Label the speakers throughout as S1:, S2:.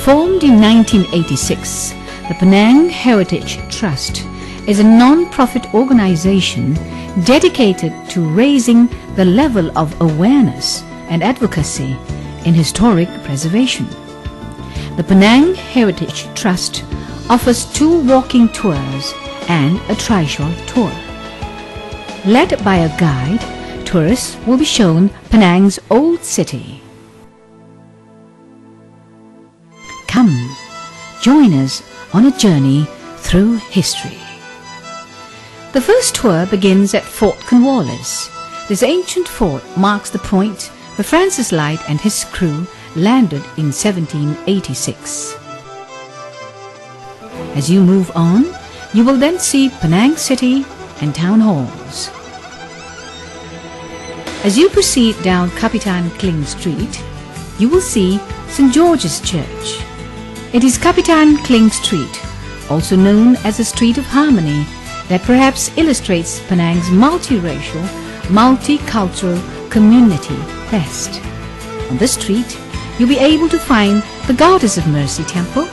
S1: Formed in 1986, the Penang Heritage Trust is a non-profit organization dedicated to raising the level of awareness and advocacy in historic preservation. The Penang Heritage Trust offers 2 walking tours and a trishaw tour. Led by a guide, tourists will be shown Penang's old city. Come, join us on a journey through history. The first tour begins at Fort Cornwallis. This ancient fort marks the point where Francis Light and his crew landed in 1786. As you move on, you will then see Penang City and town halls. As you proceed down Kapitan Kling Street, you will see St. George's Church. It is Kapitan Kling Street, also known as the Street of Harmony, that perhaps illustrates Penang's multiracial, multicultural community best. On this street, you'll be able to find the Goddess of Mercy Temple,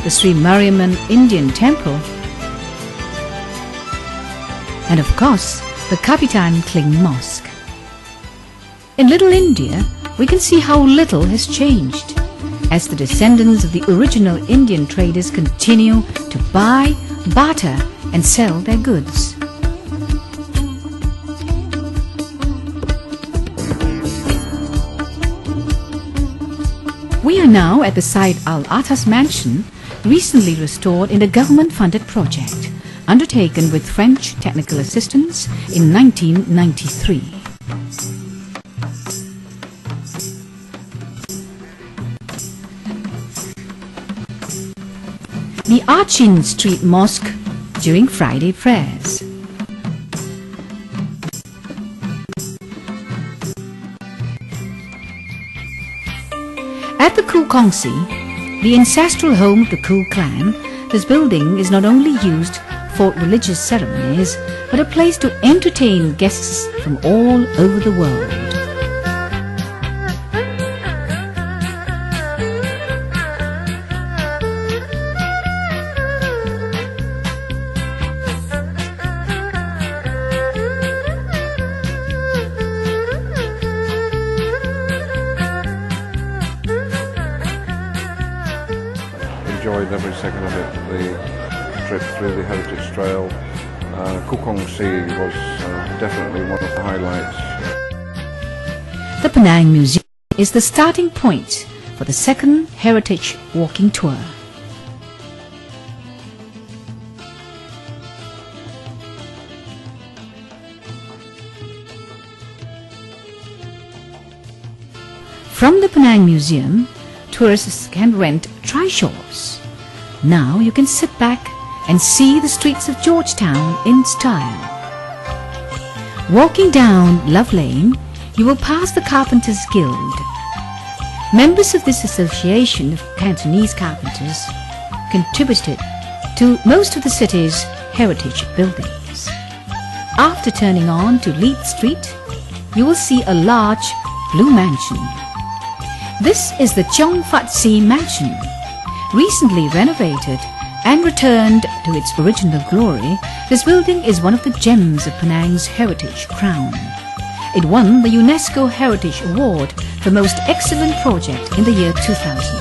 S1: the Sri Mariamman Indian Temple, and of course, the Kapitan Kling Mosque. In Little India, we can see how little has changed, as the descendants of the original Indian traders continue to buy, barter, and sell their goods. We are now at the Said Al-Atas mansion, recently restored in a government-funded project, undertaken with French technical assistance in 1993. The Archin Street Mosque during Friday prayers. At the Koo Kongsi, the ancestral home of the Koo clan, this building is not only used for religious ceremonies, but a place to entertain guests from all over the world.
S2: Enjoyed every second of it. The trip through the Heritage Trail, Koo Kongsi was definitely one of the highlights.
S1: The Penang Museum is the starting point for the second Heritage Walking Tour. From the Penang Museum, tourists can rent trishaws. Now you can sit back and see the streets of Georgetown in style. Walking down Love Lane, you will pass the Carpenters Guild. Members of this association of Cantonese carpenters contributed to most of the city's heritage buildings. After turning on to Leith Street, you will see a large blue mansion. This is the Cheong Fat Si Mansion. Recently renovated and returned to its original glory, this building is one of the gems of Penang's heritage crown. It won the UNESCO Heritage Award for Most Excellent Project in the year 2000.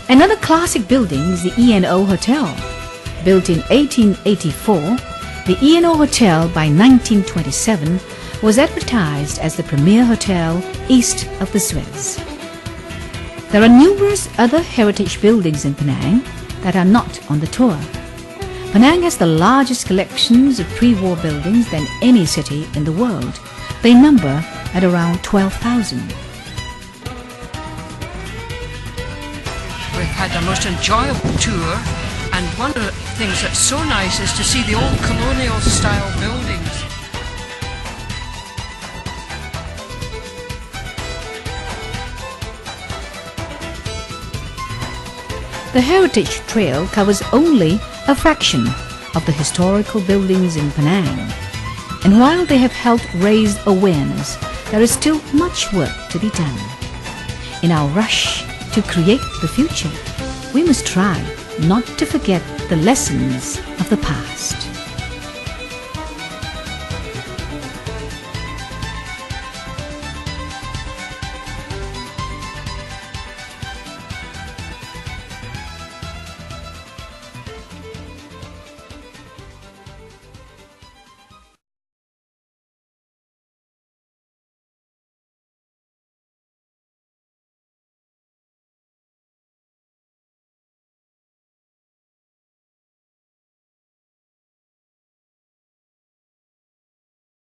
S1: Another classic building is the E&O Hotel. Built in 1884, the E&O Hotel by 1927 was advertised as the premier hotel east of the Suez. There are numerous other heritage buildings in Penang that are not on the tour. Penang has the largest collections of pre-war buildings than any city in the world. They number at around 12,000.
S3: We've had a most enjoyable tour, and one of the things that's so nice is to see the old colonial style buildings.
S1: The Heritage Trail covers only a fraction of the historical buildings in Penang. And while they have helped raise awareness, there is still much work to be done. In our rush to create the future, we must try not to forget the lessons of the past.